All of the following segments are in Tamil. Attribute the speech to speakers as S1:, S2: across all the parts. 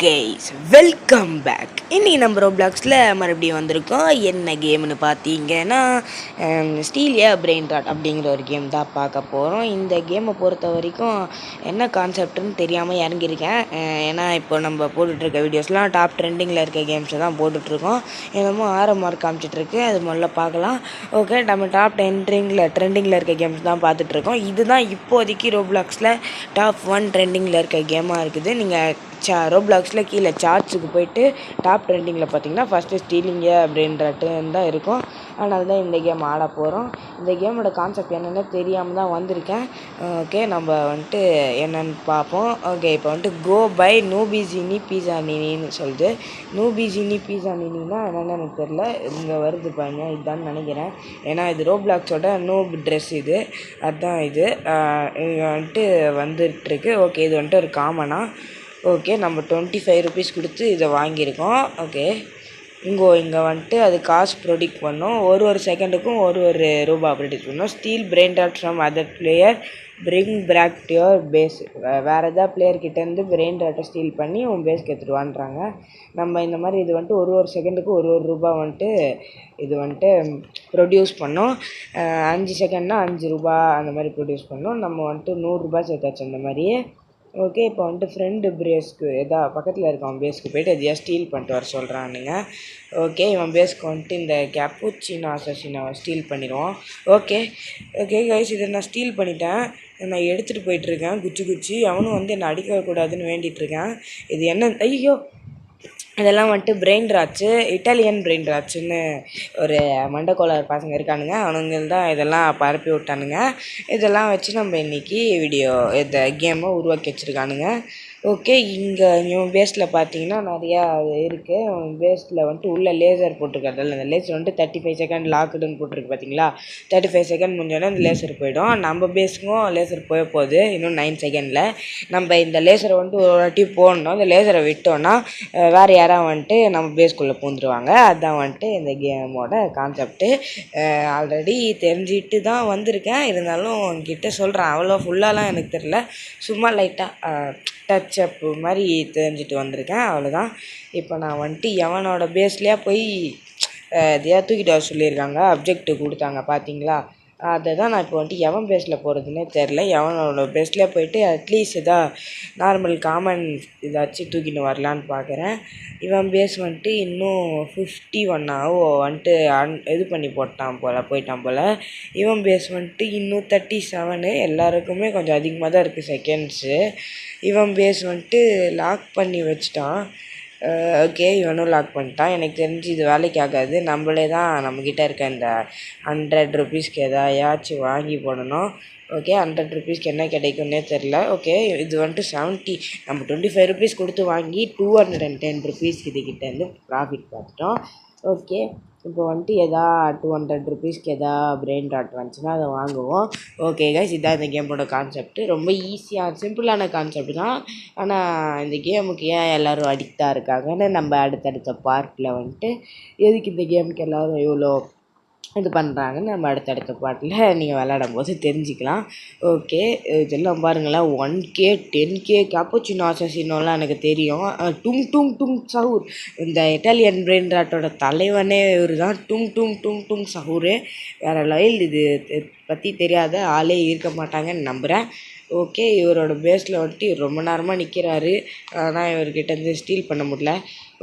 S1: Guys welcome back. இன்றைக்கி நம்ம ரோப்ளாக்ஸில் மறுபடியும் வந்திருக்கோம். என்ன கேம்னு பார்த்தீங்கன்னா ஸ்டீலியா பிரெயின் ராட் அப்படிங்கிற ஒரு கேம் தான் பார்க்க போகிறோம். இந்த கேமை பொறுத்த வரைக்கும் என்ன கான்செப்ட்னு தெரியாமல் இறங்கியிருக்கேன். ஏன்னா இப்போ நம்ம போட்டுட்ருக்க வீடியோஸ்லாம் டாப் ட்ரெண்டிங்கில் இருக்க கேம்ஸை தான் போட்டுட்ருக்கோம். என்னமோ மார்க் காமிச்சிட்ருக்கு, அது முதல்ல பார்க்கலாம். ஓகே, நம்ம டாப் ட்ரெண்டிங்கில் இருக்க கேம்ஸ் தான் பார்த்துட்ருக்கோம். இதுதான் இப்போதைக்கு ரோப்ளாக்ஸில் டாப் 1 ட்ரெண்டிங்கில் இருக்க கேமாக இருக்குது. நீங்கள் ரோப்ளாக்ஸில் கீழே சார்ட்ஸுக்கு போய்ட்டு டாப் ட்ரெண்டிங்கில் பார்த்தீங்கன்னா ஃபஸ்ட்டு ஸ்டீலிங்கு அப்படின்றட்டுன்னு தான் இருக்கும். அதனால தான் இந்த கேம் ஆட போகிறோம். இந்த கேமோட கான்செப்ட் என்னென்னு தெரியாமல் தான் வந்திருக்கேன். ஓகே, நம்ம வந்துட்டு என்னென்னு பார்ப்போம். ஓகே, இப்போ வந்துட்டு கோ பை நூபிஜினி பீஸா நினின்னு சொல்லுது. நூபிஜினி பீஸா நினின்னா என்னென்னு எனக்கு தெரில. இங்கே வருது பாருங்க, இதுதான் நினைக்கிறேன். ஏன்னா இது ரோப்ளாக்ஸோட நூப் ட்ரெஸ் இது, அதுதான் இது வந்துட்டு வந்துட்டுருக்கு. ஓகே, இது வந்துட்டு ஒரு காமனாக. ஓகே, நம்ம 25 ருபீஸ் கொடுத்து இதை வாங்கியிருக்கோம். ஓகே, இங்கே வந்துட்டு அது காசு ப்ரொடிக்ட் பண்ணும். ஒரு செகண்டுக்கும் ஒரு ரூபா ப்ரொடிக்ட் பண்ணும். Steal brain rot from other player, bring back to your base. வேறு எதாவது பிளேயர்கிட்டேருந்து பிரெயின் ராட்டை ஸ்டீல் பண்ணி உன் பேஸ்க்கு எடுத்துகிட்டு நம்ம இந்த மாதிரி இது வந்துட்டு ஒரு செகண்டுக்கு ஒரு ரூபா வந்துட்டு இது வந்துட்டு ப்ரொடியூஸ் பண்ணோம். 5 செகண்ட்னா 5 ரூபா அந்த மாதிரி ப்ரொடியூஸ் பண்ணோம். நம்ம வந்துட்டு 100 ரூபா சேர்த்தாச்சு அந்த மாதிரியே. ஓகே, இப்போ வந்துட்டு ஃப்ரெண்டு பேஸ்க்கு பக்கத்தில் இருக்கவன் பேஸ்க்கு போய்ட்டு எதையா ஸ்டீல் பண்ணிட்டு வர சொல்கிறானுங்க. ஓகே, இவன் பேஸ்க்கு வந்துட்டு இந்த கேப்புச்சினோ அசசினோவை ஸ்டீல் பண்ணிடுவோம். ஓகே கைஸ், இதை நான் ஸ்டீல் பண்ணிட்டேன். நான் எடுத்துகிட்டு போயிட்டுருக்கேன் குச்சி. அவனும் வந்து என்னை அடிக்கக்கூடாதுன்னு வேண்டிகிட்ருக்கேன். இது என்ன, ஐயோ, இதெல்லாம் வந்துட்டு பிரெயின் ராட்ஸு, இட்டாலியன் பிரெயின் ராட்ஸுன்னு ஒரு மண்டக்கோளார் பசங்க இருக்கானுங்க. அவனுங்க தான் இதெல்லாம் பரப்பி விட்டானுங்க. இதெல்லாம் வச்சு நம்ம இன்றைக்கி இந்த கேமை உருவாக்கி வச்சுருக்கானுங்க. ஓகே, இங்கே இவன் பேஸில் பார்த்தீங்கன்னா நிறையா இருக்குது. அவன் பேஸில் வந்துட்டு உள்ள லேசர் போட்டிருக்கிறதால அந்த லேசர் வந்துட்டு 35 செகண்ட் லாக்குடுன்னு போட்டிருக்கு பார்த்தீங்களா. 35 செகண்ட் முடிஞ்சோடனே அந்த லேசர் போயிடும். நம்ம பேஸுக்கும் லேசர் போகுது இன்னும் 9 செகண்டில். நம்ம இந்த லேசரை வந்துட்டு ஒரு வாட்டி போடணும். அந்த லேசரை விட்டோன்னா வேறு யாராவது வந்துட்டு நம்ம பேஸ்குள்ளே பூந்துருவாங்க. அதுதான் வந்துட்டு இந்த கேமோட கான்செப்ட்டு. ஆல்ரெடி தெரிஞ்சுட்டு தான் வந்திருக்கேன், இருந்தாலும் உங்ககிட்ட சொல்கிறேன். அவ்வளோ ஃபுல்லாலாம் எனக்கு தெரில, சும்மா லைட்டாக டச் அப்பு மாதிரி தெரிஞ்சுட்டு வந்திருக்கேன், அவ்வளோதான். இப்போ நான் வந்துட்டு எவனோட பேஸ்லேயே போய் எதையா தூக்கிட்டு வர சொல்லியிருக்காங்க, அப்ஜெக்டிவ் கொடுத்தாங்க பார்த்தீங்களா. அதை தான் நான் இப்போ வந்துட்டு எவன் பேஸில் போகிறதுனே தெரில. எவனோட பேஸ்லேயே போயிட்டு அட்லீஸ்ட் நார்மல் காமன் ஏதாச்சும் தூக்கிட்டு வரலான்னு பார்க்குறேன். இவன் பேஸ் வந்துட்டு இன்னும் 51 வந்துட்டு இது பண்ணி போயிட்டான் போல். இவன் பேஸ் வந்துட்டு இன்னும் 37. எல்லாருக்குமே கொஞ்சம் அதிகமாக தான் இருக்குது செகண்ட்ஸு. இவன் பேஸ் வந்துட்டு லாக் பண்ணி வச்சிட்டான். ஓகே, இவனும் லாக் பண்ணிட்டான். எனக்கு தெரிஞ்சு இது வேலைக்கு ஆகாது. நம்மளே தான் நம்மக்கிட்ட இருக்க இந்த 100 ருபீஸ்க்கு எதாச்சும் வாங்கி போடணும். ஓகே, 100 ருபீஸ்க்கு என்ன கிடைக்கும்னே தெரில. ஓகே, இது வந்துட்டு 70, நம்ம 25 ருபீஸ் கொடுத்து வாங்கி 210 ருபீஸ் இதுக்கிட்டேருந்து ப்ராஃபிட் பார்த்துட்டோம். ஓகே, இப்போ வந்துட்டு 200 ருபீஸ்க்கு பிரெயின் ராட் வந்துச்சுன்னா அதை வாங்குவோம். ஓகே கைஸ், இதான் இந்த கேமோட கான்செப்ட். ரொம்ப ஈஸியாக சிம்பிளான கான்செப்ட் தான். ஆனால் இந்த கேமுக்கு ஏன் எல்லோரும் அடிக்டாக இருக்காங்கன்னு நம்ம அடுத்தடுத்த பார்ட்டில் வந்துட்டு எதுக்கு இந்த கேமுக்கு எல்லோரும் இவ்வளோ இது பண்ணுறாங்கன்னு நம்ம அடுத்தடுத்த பாட்டில் நீங்கள் விளையாடும் போது தெரிஞ்சுக்கலாம். ஓகே, இதெல்லாம் பாருங்களேன், 1K 10K கேப்புச்சினோ அசசினோலாம் எனக்கு தெரியும். டும் சஹூர், இந்த இட்டாலியன் பிரெயின் ராட்டோட தலைவனே இவர் தான். டும் சஹூர் வேறு லெவல். இது பற்றி தெரியாத ஆளே இருக்க மாட்டாங்கன்னு நம்புகிறேன். ஓகே, இவரோட பேஸில் வந்துட்டு ரொம்ப நேரமாக நிற்கிறாரு, ஆனால் இவர்கிட்ட ஸ்டீல் பண்ண முடியல.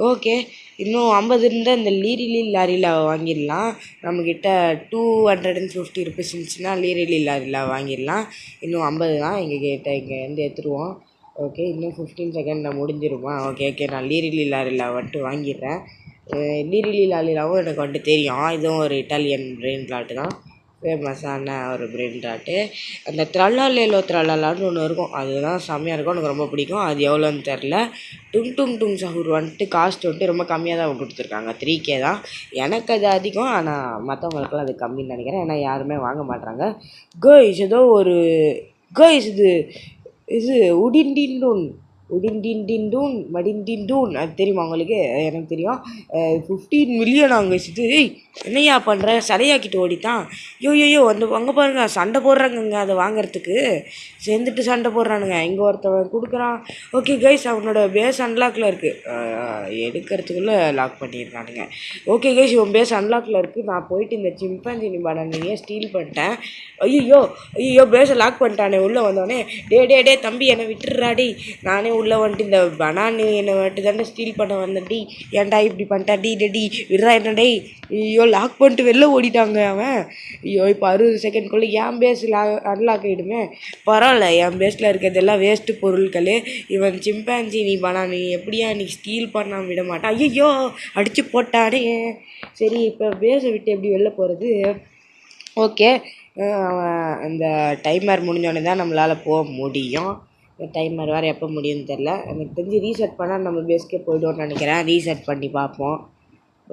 S1: ஓகே, இன்னும் 50 இருந்தால் இந்த லீரிலி லாரியில் வாங்கிடலாம். நம்மக்கிட்ட 250 ருபீஸ் இருந்துச்சுன்னா லீரிலி லாரியில் வாங்கிடலாம். இன்னும் 50 தான் எங்ககிட்ட, இங்கேருந்து எடுத்துருவோம். ஓகே, இன்னும் 15 செகண்டில் முடிஞ்சிருமா. ஓகே, நான் லீரிலி லாரியில் வந்துட்டு வாங்கிடுறேன். லீரிலி லாரிலாவும் எனக்கு வந்துட்டு தெரியும், இதுவும் ஒரு இட்டாலியன் பிரெயின் ராட்டு தான், ஃபேமஸான ஒரு பிரெயின் ராட்டு. அந்த த்ரல்லாலேலோ த்ரல்லாலான்னு ஒன்று இருக்கும், அதுதான் செம்மையாக இருக்கும், எனக்கு ரொம்ப பிடிக்கும். அது எவ்வளோன்னு தெரில. டும் சஹூர் வந்துட்டு காஸ்ட் வந்துட்டு ரொம்ப கம்மியாக தான் கொடுத்துருக்காங்க, 3K தான். எனக்கு அது அதிகம், ஆனால் மற்றவங்களுக்குலாம் அது கம்மின்னு நினைக்கிறேன், ஏன்னா யாருமே வாங்க மாட்டாங்க. கைஸ், ஏதோ ஒரு கைஸ் இது உடிண்டின் உடின்டின் மடின்டின் அது தெரியுமா உங்களுக்கு? எனக்கு தெரியும். 15 மில்லியன் அங்கே இது. என்னையா பண்ணுற? சடையாக்கிட்டு ஓடித்தான். யோ அங்கே பாருங்க சண்டை போடுறாங்கங்க அதை வாங்குறதுக்கு. சேர்ந்துட்டு சண்டை போடுறானுங்க. இங்கே ஒருத்தவன் கொடுக்குறான். ஓகே கைஸ், அவனோட பேஸ் அன்லாக்கில் இருக்குது. எடுக்கிறதுக்குள்ளே லாக் பண்ணிடுறானுங்க. ஓகே கைஸ், இவன் பேஸ் அன்லாக்கில் இருக்குது. நான் போயிட்டு இந்த சிம்பன்சி பனானியை ஸ்டீல் பண்ணிட்டேன். ஐயோ பேஸை லாக் பண்ணிட்டானே. உள்ளே வந்தோடனே டே தம்பி என்னை விட்டுடுறாடி. நானே உள்ளே வந்துட்டு இந்த பனானி என்னை வந்துட்டு தானே ஸ்டீல் பண்ண வந்தேன்டி. ஏன்டா இப்படி பண்ணிட்டாடி? டேடி விடுறா என்ன டேய். ஐயோ லாக் பண்ணிட்டு வெளில ஓடிட்டாங்க அவன். ஐயோ இப்போ 60 செகண்ட்குள்ளே என் பேஸ் அன்லாக் ஆகிடுமே. பரவாயில்ல, என் பேஸில் இருக்கிறதெல்லாம் வேஸ்ட்டு பொருட்கள். இவன் சிம்பான்சி பனானி எப்படியா நீ ஸ்டீல் பண்ணாமல் விட மாட்டான். ஐயோ அடித்து போட்டானே. சரி இப்போ பேஸை விட்டு எப்படி வெளில போகிறது? ஓகே, அந்த டைமர் முடிஞ்சோடனே தான் நம்மளால் போக முடியும். டைமர் வேறு எப்போ முடியும்னு தெரில. எனக்கு தெரிஞ்சு ரீசெட் பண்ணால் நம்ம பேஸ்க்கே போய்டுவோம்னு நினைக்கிறேன். ரீசெட் பண்ணி பார்ப்போம்.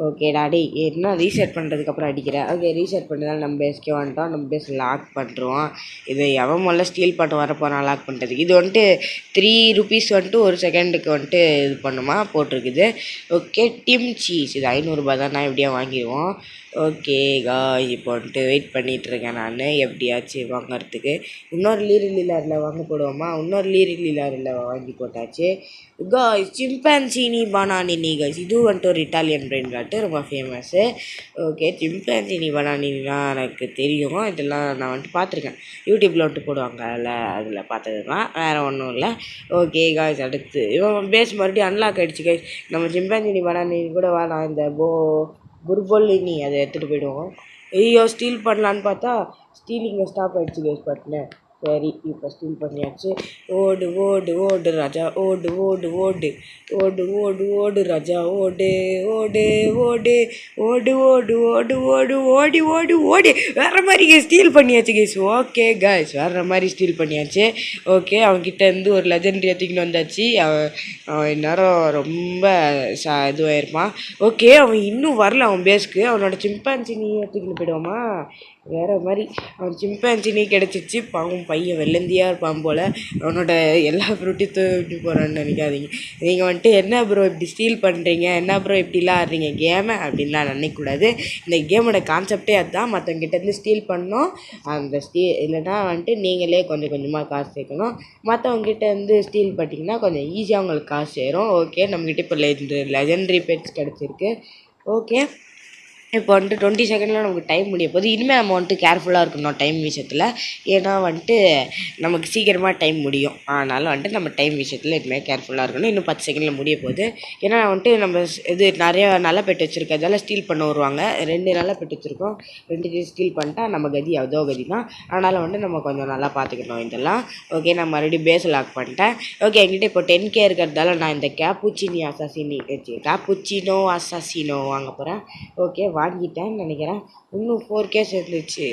S1: ஓகே டாடி, என்ன ரீசெட் பண்ணுறதுக்கப்புறம் அடிக்கிறேன். ஓகே, ரீசெட் பண்ணதால் நம்ம பேஸ்க்கே வந்துட்டோம். நம்ம பேஸ் லாக் பண்ணுறோம். இது எவன் முதல்ல ஸ்டீல் பண்ண வரப்போகிறான் லாக் பண்ணுறதுக்கு. இது வந்துட்டு 3 ரூபீஸ் வந்துட்டு ஒரு செகண்டுக்கு வந்துட்டு இது பண்ணுமா போட்டிருக்குது. ஓகே, டிம் சீஸ் இது 500 தான். நான் எப்படியா வாங்கிடுவோம். ஓகே காய்ஸ், இப்போ வந்துட்டு வெயிட் பண்ணிகிட்ருக்கேன் நான் எப்படியாச்சும் வாங்கிறதுக்கு. இன்னொரு லீரில் வாங்க போடுவோமா? இன்னொரு லீரில் வாங்கி போட்டாச்சு. காய்ஸ், சிம்பான்சினி பனானினி காய்ஸ், இது வந்துட்டு ஒரு இட்டாலியன் பிரெயின் ராட்டு, ரொம்ப ஃபேமஸ்ஸு. ஓகே, சிம்பான்சினி பனானினா எனக்கு தெரியும். இதெல்லாம் நான் வந்துட்டு பார்த்துருக்கேன். யூடியூப்பில் வந்துட்டு போடுவாங்க. அதில் பார்த்தது தான், வேறு ஒன்றும் இல்லை. ஓகே காய்ஸ், அடுத்து இவன் பேஸ் மறுபடியும் அன்லாக் ஆகிடுச்சு காய்ஸ். நம்ம சிம்பான்சினி பனானினி கூட வேணாம், இந்த புர்பொலினி அதை எடுத்துகிட்டு போய்டுவோம். ஐயோ ஸ்டீல் பண்ணலான்னு பார்த்தா ஸ்டீலிங்கை ஸ்டாப் ஆகிடுச்சு கேஸ் பட்டினு. சரி, இப்போ ஸ்டீல் பண்ணியாச்சு. ஓடு ராஜா, ஓடு ராஜா, ஓடு. வேறு மாதிரி ஸ்டீல் பண்ணியாச்சு கேஸ். ஓகே காய்ஸ், வேறு மாதிரி ஸ்டீல் பண்ணியாச்சு. ஓகே, அவன்கிட்ட இருந்து ஒரு லெஜெண்டரி எடுத்துக்கிட்டு வந்தாச்சு. அவன் இந்நேரம் ரொம்ப இதுவாயிருப்பான். ஓகே, அவன் இன்னும் வரல அவன் பேஸ்க்கு. அவனோட சிம்பான்சினி எடுத்துக்கிட்டு போயிடுவாமா? வேறு மாதிரி அவன் சிம்பான்சினி கிடச்சிச்சு. பாவம் பையன் வெள்ளந்தியாக இருப்பான் போல். அவனோட எல்லா ஃப்ரூட்டையும் தூக்கிட்டு போகிறான்னு நினைக்காதீங்க. நீங்கள் வந்துட்டு என்ன ப்ரோ இப்படி ஸ்டீல் பண்ணுறீங்க, என்ன ப்ரோ இப்படிலாம் ஆடுறீங்க கேமை அப்படின்லாம் நினைக்கக்கூடாது. இந்த கேமோட கான்செப்டே அதுதான். மற்றவங்கிட்டேருந்து ஸ்டீல் பண்ணணும். அந்த இல்லைனா வந்துட்டு நீங்களே கொஞ்சம் கொஞ்சமாக காசு சேர்க்கணும். மற்றவங்ககிட்ட இருந்து ஸ்டீல் பண்ணிங்கன்னா கொஞ்சம் ஈஸியாக உங்களுக்கு காசு சேரும். ஓகே, நம்மக்கிட்ட இப்போ லெஜெண்டரி பெட்ஸ் கிடச்சிருக்கு. ஓகே, இப்போ வந்துட்டு 20 செகண்டில் நமக்கு டைம் முடிய போகுது. இனிமேல் நம்ம வந்துட்டு கேர்ஃபுல்லாக இருக்கணும் டைம் விஷயத்தில். ஏன்னா வந்துட்டு நமக்கு சீக்கிரமாக டைம் முடியும். அதனால் வந்துட்டு நம்ம டைம் விஷயத்தில் இனிமேல் கேர்ஃபுல்லாக இருக்கணும். இன்னும் 10 செகண்டில் முடிய போகுது. ஏன்னா வந்துட்டு நம்ம இது நிறைய நல்ல பெட்டு வச்சுருக்கிறதால ஸ்டீல் பண்ண வருவாங்க. 2 நல்ல பெட்டு வச்சுருக்கோம். 2 ஸ்டீல் பண்ணிட்டா நம்ம கதி அதோ கதி தான். அதனால் வந்துட்டு நம்ம கொஞ்சம் நல்லா பார்த்துக்கணும் இதெல்லாம். ஓகே, நான் மறுபடியும் பேஸ் லாக் பண்ணிட்டேன். ஓகே, என்கிட்ட இப்போ 10K இருக்கிறதால நான் இந்த கேப்புச்சினோ அசாசினோ வாங்க போகிறேன். ஓகே, வாங்கிட்டேன்னு நினைக்கிறேன். இன்னும் 4K சேர்ந்துச்சு.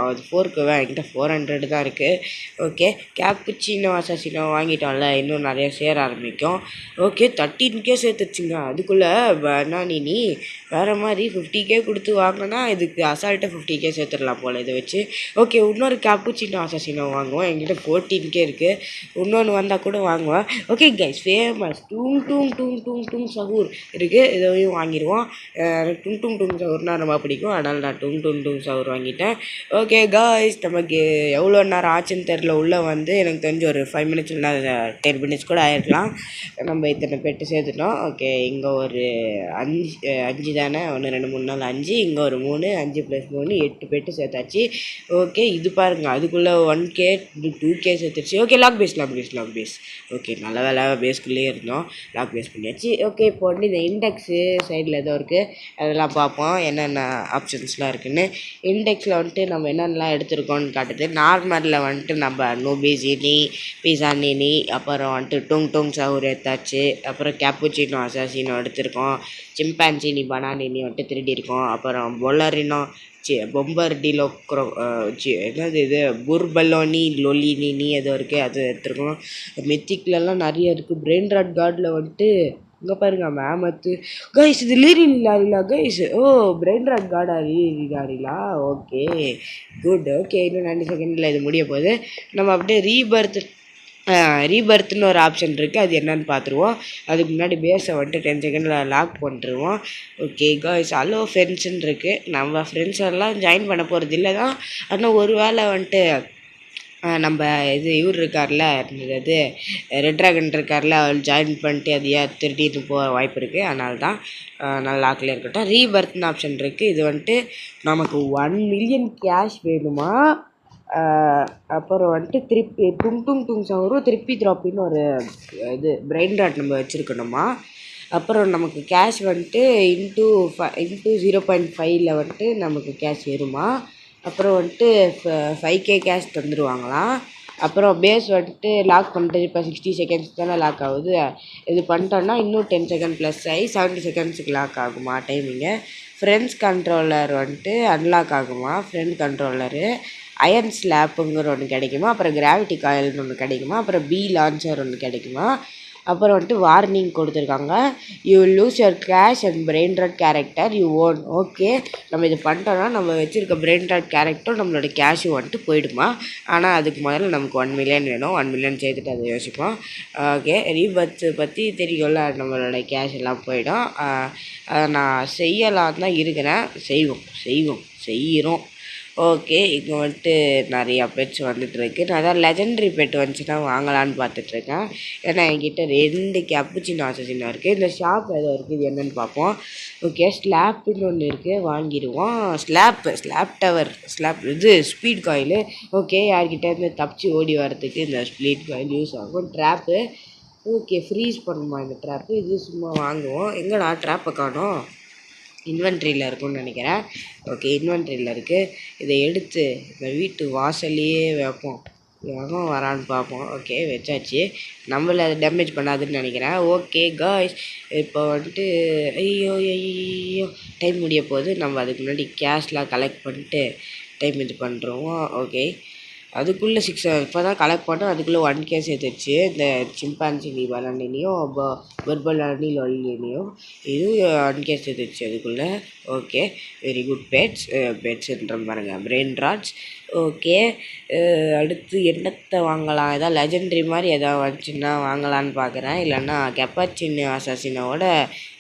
S1: அது 4K என்கிட்ட 400 தான் இருக்குது. ஓகே, கேப்புச்சினோ அசாசினோ வாங்கிட்டோம்ல, இன்னும் நிறைய சேர ஆரம்பிக்கும். Okay, 13K சேர்த்துச்சுங்க. அதுக்குள்ளே பனானினி வேறு மாதிரி 50K கொடுத்து வாங்கினா இதுக்கு அசால்ட்டாக 50K சேர்த்துடலாம் போல் இதை வச்சு. ஓகே, இன்னொரு கேப்புச்சினோ அசாசினோ வாங்குவோம். என்கிட்ட 14K இருக்குது. இன்னொன்று வந்தால் கூட வாங்குவேன். ஓகே கைஸ், ஃபேமஸ் டூங் சஹூர் இருக்குது. இதையும் வாங்கிடுவோம். டூங் சஹூர்னா ரொம்ப பிடிக்கும். அதனால் நான் டூங் சஹூர் வாங்கிட்டேன். ஓகே காய்ஸ், நமக்கு எவ்வளோ நேரம் ஆச்சுன்னு தெரில. உள்ளே வந்து எனக்கு தெரிஞ்சு ஒரு 5 மினிட்ஸ் இல்லை 10 மினிட்ஸ் கூட ஆகிருக்கலாம். நம்ம இத்தனை பெட்டு சேர்த்துட்டோம். ஓகே, இங்கே ஒரு 5 தானே, 1 2 3 4 5, இங்கே ஒரு 3, 5 + 3 8 பெட்டு சேர்த்தாச்சு. ஓகே, இது பாருங்கள், அதுக்குள்ளே 1K 2K சேர்த்துருச்சு. Okay, lock base. ஓகே, நல்ல வேலை பேஸ்க்குள்ளேயே இருந்தோம். லாக் பேஸ் பண்ணியாச்சு. ஓகே, இப்போ வந்து இந்த இண்டெக்ஸு சைடில் ஏதோ இருக்குது, அதெல்லாம் பார்ப்போம் என்னென்ன ஆப்ஷன்ஸ்லாம் இருக்குதுன்னு. இண்டெக்ஸில் வந்துட்டு நம்ம என்னென்னலாம் எடுத்துருக்கோன்னு காட்டுது. நார்மலில் வந்துட்டு நம்ம நோபிசினி, பிசானினி, அப்புறம் வந்துட்டு டூங் சஹூர் எடுத்தாச்சு. அப்புறம் கேப்புச்சினோ அசாசினோ எடுத்திருக்கோம். சிம்பான்சினி பனானினி வந்துட்டு திருடியிருக்கோம். அப்புறம் பொம்பர்டிலோ என்னது இது புர்பலோனி லொலினி ஏதோ இருக்குது, அது எடுத்துருக்கோம். மெத்திக்லலாம் நிறைய இருக்குது. பிரெயின் ராட் கார்டில் வந்துட்டு இங்கே பாருங்க மேமத்து கைஸ், இது லாரிலா கைஸ். பிரெயின் ராட் கார்டா லாரிலா. Okay good. ஓகே, இன்னும் 90 செகண்டில் இது முடிய போகுது. நம்ம அப்படியே ரீபர்த் ரீபர்த்னு ஒரு ஆப்ஷன் இருக்குது, அது என்னன்னு பார்த்துருவோம். அதுக்கு முன்னாடி பேஸை வந்துட்டு 10 செகண்டில் லாக் பண்ணிட்டுருவோம். ஓகே காய்ஸ், அலோ ஃப்ரெண்ட்ஸுன்னு இருக்குது. நம்ம ஃப்ரெண்ட்ஸ் எல்லாம் ஜாயின் பண்ண போகிறது இல்லை தான். ஆனால் ஒரு வேளை வந்துட்டு நம்ம இவர் இருக்கார்ல, இது ரெட் ட்ராகன் இருக்கார்ல, அவர் ஜாயின் பண்ணிட்டு அது திருடிட்டு போக வாய்ப்பு இருக்குது. அதனால தான் நல்லா லாக்கில் இருக்கட்டும். ரீபர்த்னு ஆப்ஷன் இருக்குது. இது வந்துட்டு நமக்கு 1 மில்லியன் கேஷ் வேணுமா, அப்புறம் வந்துட்டு திருப்பி டும் சவரும் திருப்பி த்ராப்பின்னு ஒரு இது பிரெயின் ராட் நம்ம வச்சுருக்கணுமா. அப்புறம் நமக்கு கேஷ் வந்துட்டு இன்ட்டு 0.5 வந்துட்டு நமக்கு கேஷ் வருமா. அப்புறம் வந்துட்டு 5K கேஷ் தந்துடுவாங்களாம். அப்புறம் பேஸ் வந்துட்டு லாக் பண்ணிட்டு இப்போ 60 செகண்ட்ஸ் தானே லாக் ஆகுது. இது பண்ணிட்டோன்னா இன்னும் 10 செகண்ட் ப்ளஸ் ஆகி 70 செகண்ட்ஸுக்கு லாக் ஆகுமா டைமிங்கு. ஃப்ரெண்ட்ஸ் கண்ட்ரோலர் வந்துட்டு அன்லாக் ஆகுமா. ஃப்ரெண்ட் கண்ட்ரோலரு அயன் ஸ்லாப்புங்கிற ஒன்று கிடைக்குமா. அப்புறம் கிராவிட்டி காயில்னு ஒன்று கிடைக்குமா. அப்புறம் பி லான்ச்சர் ஒன்று கிடைக்குமா. அப்புறம் வந்துட்டு வார்னிங் கொடுத்துருக்காங்க, you lose your cash and brain rot character you own. Okay, நம்ம இது பண்ணிட்டோன்னா நம்ம வச்சுருக்க பிரெயின் ராட் கேரக்டரும் நம்மளோட கேஷும் வந்துட்டு போயிடுமா. ஆனால் அதுக்கு முதல்ல நமக்கு 1 மில்லியன் வேணும். 1 மில்லியன் சேர்த்துட்டு அதை யோசிப்போம். ஓகே, ரீபர்த் பற்றி தெரியும்ல, நம்மளோட கேஷ் எல்லாம் போயிடும். அதை நான் செய்யலாம் தான் இருக்கிறேன். செய்கிறோம். ஓகே, இங்கே வந்துட்டு நிறையா பெட்ஸ் வந்துட்டுருக்கு. நான் தான் லெஜெண்டரி பெட் வந்துச்சுன்னா வாங்கலான்னு பார்த்துட்ருக்கேன். ஏன்னா என்கிட்ட 2 கேப்புச்சினோ அசசினோ இருக்குது. இந்த ஷாப் ஏதோ இருக்குது, இது என்னென்னு பார்ப்போம். ஓகே, ஸ்லாப்புன்னு ஒன்று இருக்குது, வாங்கிடுவோம். ஸ்லாப் இது ஸ்பீட் காயிலு. ஓகே, யார்கிட்ட இருந்து தப்பிச்சு ஓடி வரதுக்கு இந்த ஸ்பீட் காயில் யூஸ் ஆகும். ட்ராப்பு. ஓகே, ஃப்ரீஸ் பண்ணுமா இந்த ட்ராப்பு. இது சும்மா வாங்குவோம். எங்கடா ட்ராப்பை காணோம். இன்வென்ட்ரியில் இருக்கும்னு நினைக்கிறேன். ஓகே, இன்வென்ட்ரியில் இருக்குது. இதை எடுத்து இந்த வீட்டு வாசல்லையே வைப்போம். எவன் வரான்னு பார்ப்போம். ஓகே, வச்சாச்சு. நம்மளை அது டேமேஜ் பண்ணாதுன்னு நினைக்கிறேன். ஓகே காய்ஸ், இப்போ வந்துட்டு ஐயோ டைம் முடிய போகுது. நம்ம அதுக்கு முன்னாடி கேஷ்லாம் கலெக்ட் பண்ணிட்டு டைம் இது பண்ணுறோம். ஓகே, அதுக்குள்ளே 6 இப்போ தான் கலெக்ட் பண்ணோம். அதுக்குள்ளே 1K சேர்த்துருச்சு. இந்த சிம்பான்சி பனானிலையும் பர்பல் லொல்லிலையும் இது 1K சேர்த்துருச்சு அதுக்குள்ளே. ஓகே, வெரி குட் பெட்ஸ்ன்ற பாருங்கள், பிரெயின் ராட்ஸ். ஓகே, அடுத்து என்னத்தை வாங்கலாம். எதாவது லெஜெண்டரி மாதிரி எதாவது வந்துச்சுன்னா வாங்கலான்னு பார்க்குறேன். இல்லைன்னா கெப்பாச்சின் அசாசினோட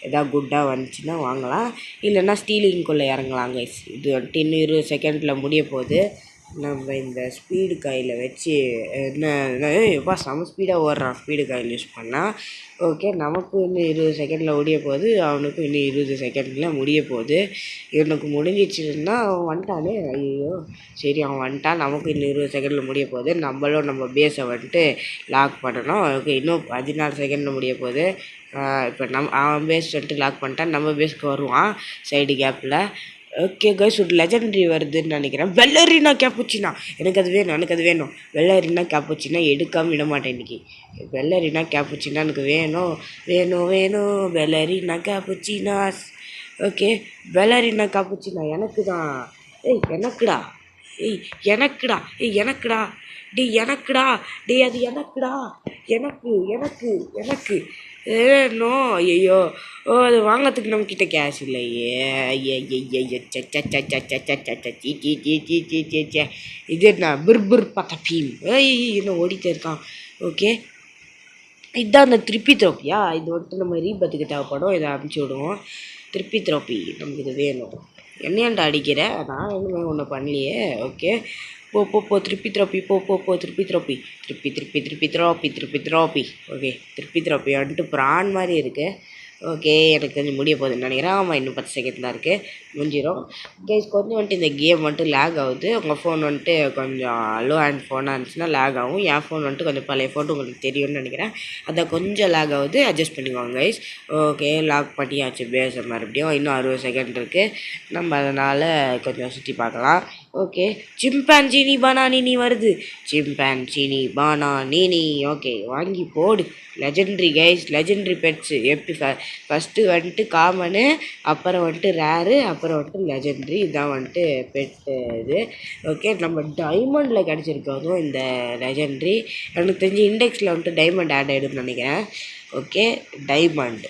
S1: எதாவது குட்டாக வந்துச்சுன்னா வாங்கலாம். இல்லைன்னா ஸ்டீலிங்குள்ளே இறங்கலாங்க. இது வந்துட்டு இன்னும் 20 செகண்டில் முடிய போகுது. நம்ம இந்த ஸ்பீடு காயில் வச்சு எப்பா செம ஸ்பீடாக ஓடுறான் ஸ்பீடு காயில் யூஸ் பண்ணால். ஓகே, நமக்கு இன்னும் 20 செகண்டில் முடிய போகுது, அவனுக்கும் இன்னும் 20 செகண்டில் முடிய போகுது. இவனுக்கு முடிஞ்சிச்சுன்னா அவன் வந்துட்டானே. ஐயோ, சரி அவன் வந்துட்டான். நமக்கு இன்னும் 20 செகண்டில் முடிய போகுது. நம்மளும் நம்ம பேஸை வந்துட்டு லாக் பண்ணணும். ஓகே, இன்னும் 14 செகண்டில் முடிய போகுது. இப்போ அவன் பேஸ் வந்துட்டு லாக் பண்ணிட்டான். நம்ம பேஸ்க்கு வருவான் சைடு கேப்பில். ஓகே கைஸ், ஒரு லெஜெண்டரி வருதுன்னு நினைக்கிறேன். வெள்ளரினா கேப்புச்சினா, எனக்கு அது வேணும். வெள்ளரினா கேப்புச்சினா எடுக்காமல் விட மாட்டேன் இன்றைக்கி. வெள்ளரினா கேப்புச்சினா எனக்கு வேணும். வெள்ளரினா கேப்புச்சினாஸ். ஓகே, வெள்ளரினா கேப்புச்சினா எனக்கு தான். எனக்குடா. அது எனக்குடா. எனக்கு நோ. ஐயோ, அது வாங்கிறதுக்கு நம்மக்கிட்ட கேஷ் இல்லையே. இது என்ன பிர்பிர் பார்த்தா பீம். என்ன ஓடிட்டே இருக்கான். ஓகே, இதுதான் அந்த திருப்பி த்ரோப்பியா. இது வந்துட்டு நம்ம ரீபத்துக்கு தேவைப்படும். இதை அனுப்பிச்சி விடுவோம். திருப்பி த்ரோப்பி நமக்கு இது வேணும். என்னையாண்டா அடிக்கிற, நான் ஒன்றுமே ஒன்றும் பண்ணலையே. ஓகே, போ திருப்பி த்ரோப்பி. திருப்பி த்ரோப்பி. ஓகே, திருப்பி த்ரோப்பி வந்துட்டு ப்ரான் மாதிரி இருக்குது. ஓகே, எனக்கு கொஞ்சம் முடிய போகுதுன்னு நினைக்கிறேன். ஆமாம், இன்னும் 10 செகண்ட் தான் இருக்குது, முடிஞ்சிடும். கைஸ், கொஞ்சம் வந்துட்டு இந்த கேம் வந்துட்டு லேக் ஆகுது. உங்கள் ஃபோன் வந்துட்டு கொஞ்சம் லோ ஹேண்ட் ஃபோனாக இருந்துச்சுன்னா லேக் ஆகும். என் ஃபோன் வந்துட்டு கொஞ்சம் பழைய ஃபோட்டோ உங்களுக்கு தெரியும்னு நினைக்கிறேன். அதை கொஞ்சம் லேக் ஆகுது, அட்ஜஸ்ட் பண்ணிக்குவாங்க கைஸ். ஓகே, லாக் பண்ணியாச்சு பேச. மறுபடியும் இன்னும் 60 செகண்ட் இருக்குது. நம்ம அதனால் கொஞ்சம் சுற்றி பார்க்கலாம். ஓகே, சிம்பான்சினி பனானினி வருது. ஓகே, வாங்கி போடு. லெஜெண்டரி கைஸ், லெஜெண்டரி பெட்ஸு எப்படி ஃபஸ்ட்டு வந்துட்டு காமனு, அப்புறம் வந்துட்டு ரேரு, அப்புறம் வந்துட்டு லெஜெண்டரி. இதுதான் வந்துட்டு பெட்டு இது. ஓகே, நம்ம டைமண்டில் கிடச்சிருக்கோம் இந்த லெஜெண்டரி. எனக்கு தெரிஞ்சு இண்டெக்ஸில் வந்துட்டு டைமண்ட் ஆட் ஆகிடும்னு நினைக்கிறேன். ஓகே, டைமண்ட்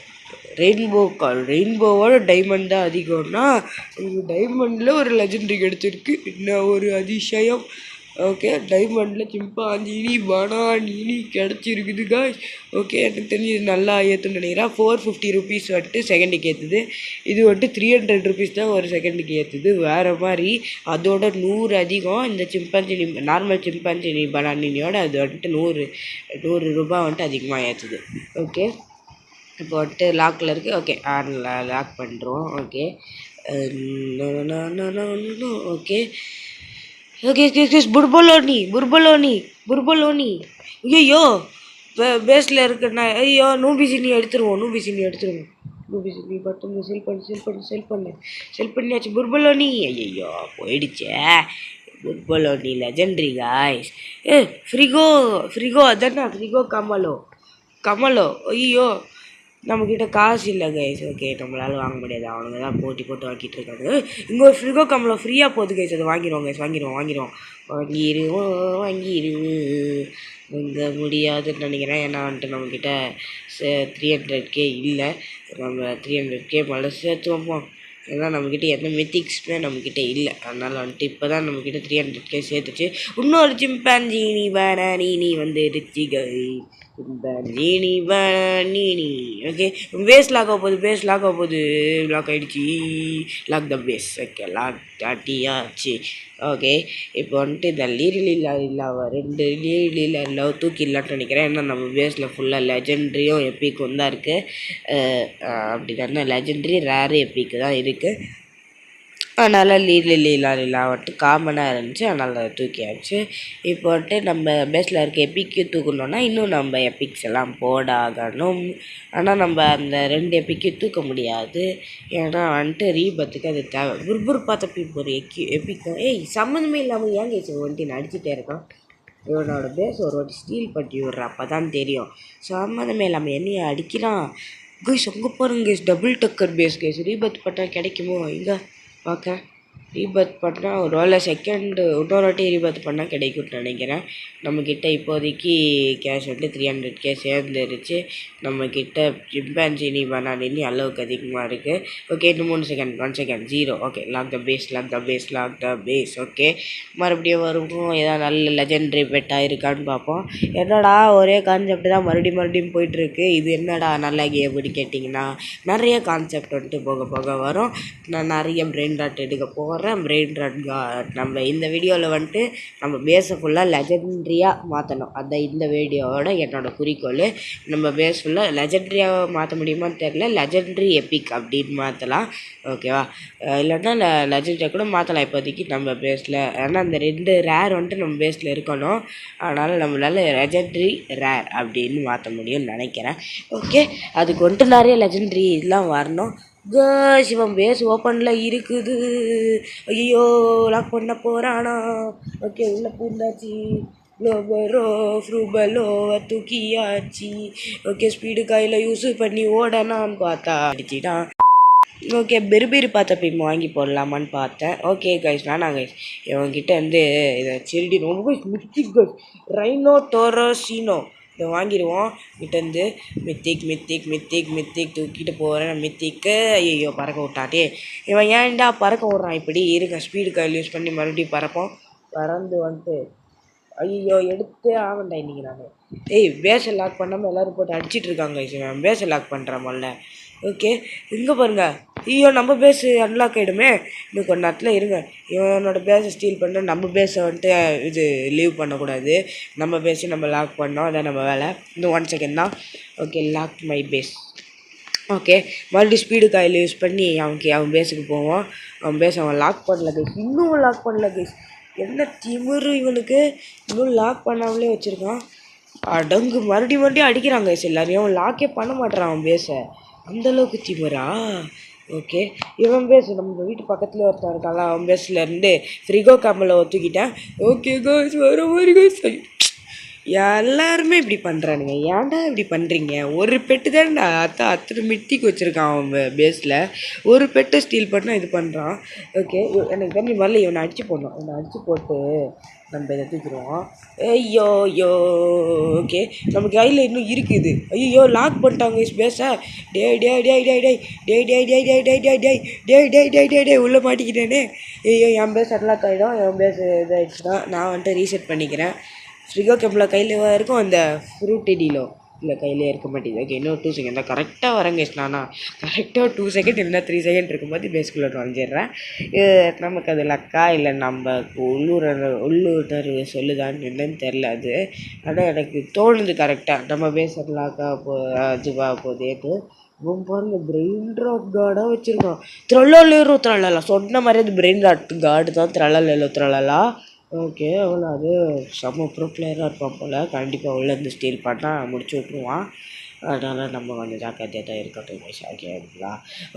S1: ரெயின்போவோட டைமண்ட் தான் அதிகம்னா டைமண்டில் ஒரு லெஜெண்டரி கிடச்சிருக்கு. என்ன ஒரு அதிசயம். ஓகே டைமண்டில் சிம்பாஞ்சீனி பனானி கிடச்சிருக்குது காய்ஸ். ஓகே எனக்கு தெரிஞ்சு இது நல்லா ஏற்றுன்னு நினைக்கிறேன். 450 ருபீஸ் வந்துட்டு செகண்டுக்கு ஏற்றுது. இது வந்துட்டு 300 ருபீஸ் தான் ஒரு செகண்டுக்கு ஏற்றுது. வேறு மாதிரி அதோட 100 அதிகம். இந்த சிம்பாஞ்சீனி நார்மல் சிம்பாஞ்சீனி பனானியோட அது வந்துட்டு 100 ரூபாய் வந்துட்டு அதிகமாக ஏற்றுது. ஓகே இப்போ வந்துட்டு லாக்கில் இருக்குது. ஓகே லாக் பண்ணுறோம். ஓகே ஓகே ஓகே புர்பலோனி ஐயோ பேஸில் இருக்குண்ணா. ஐயோ நூபிசினி எடுத்துருவோம். நூபிசினி பட்டன் செல் பண்ணியாச்சு. புர்பலோனி ஐயோ போயிடுச்சே. புர்பலோனி லெஜெண்டரி காய்ஸ். ஃப்ரிகோ அதானே ஃப்ரிகோ கமலோ ஐயோ நம்மக்கிட்ட காசு இல்லை கைஸ். ஓகே நம்மளால் வாங்க முடியாது. அவனுங்க தான் போட்டு வாங்கிட்டு இருக்காங்க. இங்கே ஒரு ஃப்ரிகோ கமலோ ஃப்ரீயாக போகுது கைஸ். அதை வாங்கிடுவோம் கைஸ். வாங்கிடுவோம் இங்கே முடியாதுன்னு நினைக்கிறேன். ஏன்னா வந்துட்டு நம்மக்கிட்ட 300K இல்லை. நம்ம 300K மேலே சேர்த்து வைப்போம். ஏன்னா நம்மக்கிட்ட எந்த மித்திக்ஸுமே நம்மக்கிட்ட இல்லை. அதனால் வந்துட்டு இப்போ தான் நம்மக்கிட்ட 300K சேர்த்துச்சு. இன்னொரு சிம்பாஞ்சீனி பனானி வந்துடுச்சு கைஸ். ஓகே பேஸ் லாக் ஆக போகுது. லாக் ஆகிடுச்சி. Lock the base. Okay lock ஆட்டியாச்சு. ஓகே இப்போ வந்துட்டு இந்த லீரிலாவை 2 லீரில தூக்கிடலான்னு நினைக்கிறேன். ஏன்னா நம்ம பேஸில் ஃபுல்லாக லெஜெண்ட்ரியும் எப்பிக்கும் தான் இருக்குது. அப்படி தானே லெஜெண்ட்ரி ரேரு எப்பிக்கு தான் இருக்குது. அதனால் லீலா வந்துட்டு காமனாக இருந்துச்சு. அதனால் அதை தூக்கியாச்சு. இப்போ வந்துட்டு நம்ம பேஸில் இருக்க எப்பிக்கு தூக்கணுன்னா இன்னும் நம்ம எப்பிக்ஸ் எல்லாம் போடாகணும். ஆனால் நம்ம அந்த 2 எப்பிக்கும் தூக்க முடியாது. ஏன்னா வந்துட்டு ரீபத்துக்கு அது தேவை. புர்புர் பார்த்தப்பி ஒரு எப்பிக்கும் சம்மந்தமே இல்லாமல் ஏன் கேச்சு வந்துட்டு நான் அடிச்சுட்டே இருக்கான். இவனோட பேஸ் ஒரு வாட்டி ஸ்டீல் பண்ணி விட்ற அப்போ தான் தெரியும். சம்மந்தமே இல்லாமல் என்னையை அடிக்கிறான். கைஸ் அங்கே பாருங்க கைஸ். டபுள் டக்கர் பேஸ் கைஸ். ரீபத் பண்ணால் கிடைக்குமோ இங்கே பார்க்க. ரீபர்த் பண்ணால் ஒரு வேளை செகண்டு இன்னொரு வாட்டி ரீபர்த் பண்ணால் கிடைக்கும்னு நினைக்கிறேன். நம்மக்கிட்ட இப்போதைக்கு கேஷ் வந்துட்டு 300K சேர்ந்துருச்சு. நம்மக்கிட்ட சிம்பான்சினி பனானி அளவுக்கு அதிகமாக இருக்குது. ஓகே இன்னும் 3 second 1 second 0. Okay lock the base. Okay மறுபடியும் வருவோம். ஏதாவது நல்ல லெஜெண்டரி பெட்டாக இருக்கான்னு பார்ப்போம். என்னடா ஒரே கான்செப்ட் தான் மறுபடியும் போயிட்டுருக்கு. இது என்னடா நல்ல கேம்னு கேட்டிங்கன்னா நிறைய கான்செப்ட் வந்துட்டு போக வரும். நான் நிறைய பிரெயின் ராட் எடுக்க போகிறேன். பிரெயின் ராட் நம்ம இந்த வீடியோவில் வந்துட்டு நம்ம பேஸை ஃபுல்லாக லெஜெண்ட்ரியாக மாற்றணும். அதுதான் இந்த வீடியோவோட என்னோடய குறிக்கோள். நம்ம பேஸ் ஃபுல்லாக லெஜெண்ட்ரியாக மாற்ற முடியுமான்னு தெரியல. லெஜெண்ட்ரி எப்பிக் அப்படின்னு மாற்றலாம். ஓகேவா? இல்லைன்னா லெஜெண்ட்ரியாக கூட மாற்றலாம் இப்போதைக்கு நம்ம பேஸில். ஏன்னா அந்த 2 ரேர் வந்துட்டு நம்ம பேஸில் இருக்கணும். அதனால் நம்மளால் லெஜெண்ட்ரி ரேர் அப்படின்னு மாற்ற முடியும்னு நினைக்கிறேன். ஓகே அதுக்கு வந்துட்டு நிறைய லெஜெண்ட்ரி இதெல்லாம் வரணும். இவன் பேஸ் ஓப்பனில் இருக்குது. ஐயோ லாக் பண்ண போகிறானா. ஓகே உள்ளே பூந்தாச்சு. ஃப்ரூபலோ தூக்கியாச்சு. ஓகே ஸ்பீடு கையில் யூஸ் பண்ணி ஓடனான்னு பார்த்தா அடிச்சிட்டான். ஓகே பெரு பார்த்தப்ப இப்போ வாங்கி போடலாமான்னு பார்த்தேன். ஓகே கைஸ் வேணாம் கைஸ். இவன்கிட்ட வந்து இதை செல்டி ரொம்ப மித்திக் கைஸ். ரைனோ டோரோசினோ இதை வாங்கிடுவோம். கிட்டேருந்து மித்திக் தூக்கிட்டு போகிறேன். மித்திக்கு ஐயோ பறக்க விட்டாட்டே. இவன் ஏன்டா பறக்க விட்றான் இப்படி. இருக்க ஸ்பீடு கையில் யூஸ் பண்ணி மறுபடியும் பறந்து வந்துட்டு ஐயோ எடுத்தே ஆகண்டா இன்றைக்கி நான். பேஸை லாக் பண்ணாமல் எல்லோரும் போட்டு அடிச்சிட்டு இருக்காங்க. இவன் பேஸை லாக் பண்ணுறான் முதல்ல. ஓகே இங்கே பாருங்கள். ஐயோ நம்ம பேஸு அன்லாக் ஆகிடுமே. இன்னும் கொஞ்ச நேரத்தில் இருங்க. இவனோட பேஸை ஸ்டீல் பண்ண நம்ம பேஸை வந்துட்டு இது லீவ் பண்ணக்கூடாது. நம்ம பேஸையும் நம்ம லாக் பண்ணோம். அதான் நம்ம வேலை. இன்னும் 1 செகண்ட் தான். Okay lock my base. Okay மறுபடியும் ஸ்பீடு காயில் யூஸ் பண்ணி அவன் பேஸுக்கு போவோம். அவன் பேஸ் அவன் லாக் பண்ணல கைஸ். இன்னும் லாக் பண்ணல கைஸ். என்ன திமிரு இவனுக்கு. இன்னும் லாக் பண்ணாமலே வச்சுருக்கான். அடங்கு மறுபடியும் அடிக்கிறாங்க கைஸ். எல்லாரையும் லாக்கே பண்ண மாட்டேறான் அவன் பேஸை. அந்தளவுக்கு திமிரா. ஓகே இவன் பேஸ் நம்ம வீட்டு பக்கத்தில் ஒருத்தன் இருக்காங்க. அவன் பேஸ்லேருந்து ஃப்ரிகோ கமலை ஒத்துக்கிட்டேன். ஓகே கைஸ் வர மாதிரி கைஸ். எல்லாருமே இப்படி பண்ணுறானுங்க. ஏன்டா இப்படி பண்ணுறீங்க? ஒரு பெட்டு தான்டா அத்தனை மித்திக்கு வச்சுருக்கான் அவன் பேஸில். ஒரு பெட்டை ஸ்டீல் பண்ணால் இது பண்ணுறான். ஓகே, எனக்கு தெரிஞ்சு வரல. இவனை அடித்து போடணும். இவனை அடித்து போட்டு நம்ம இதை தூக்கிடுவோம். ஐயோ ஐயோ. ஓகே, நம்ம கையில் இன்னும் இருக்குது. ஐயோ, லாக் பண்ணிட்டாங்க பேஸை. டே டே டே டே டே டே டே டே டே டே டே டே டே டே டே டே டே உள்ளே மாட்டிக்கிட்டேனே. ஐயோ, என் பேஸ் அட்லாக் ஆகிடும். என் பேஸ் இதாகிடுச்சுன்னா நான் வந்துட்டு ரீசெட் பண்ணிக்கிறேன். ஃப்ரிகோ கேம்பில் கையில் இருக்கும். அந்த ஃப்ரூட் டீலோ இல்லை கையிலே இருக்க மாட்டேங்குது. ஓகே, இன்னும் 2 செகண்ட் தான் கரெக்டாக வரேங்க. நானா கரெக்டாக 2 செகண்ட் இல்லைனா 3 செகண்ட் இருக்கும்போது பேஸ்குள்ளே வந்துடுறேன். நமக்கு அது லக்கா இல்லை நம்ம உள்ளூர் சொல்லுதான்னு என்னன்னு தெரில அது. ஆனால் எனக்கு தோணுது கரெக்டாக நம்ம பேசுகிற லாக்காக அதுவாக போதேட்டு. பாருங்க, பிரெயின் ராட் கார்டாக வச்சுருக்கோம். த்ரல்லா சொன்ன மாதிரி அது பிரெயின் ராட் கார்டு தான். த்ரல்லா. ஓகே, அவ்வளோ அது செம்ம ப்ரோ பிளேயராக இருப்பான் போல். கண்டிப்பாக உள்ளேருந்து ஸ்டீல் பண்ணால் முடிச்சு விட்ருவான். அதனால் நம்ம கொஞ்சம் ஜாக்கிரதையாக தான் இருக்கட்டும். ஓகேங்களா?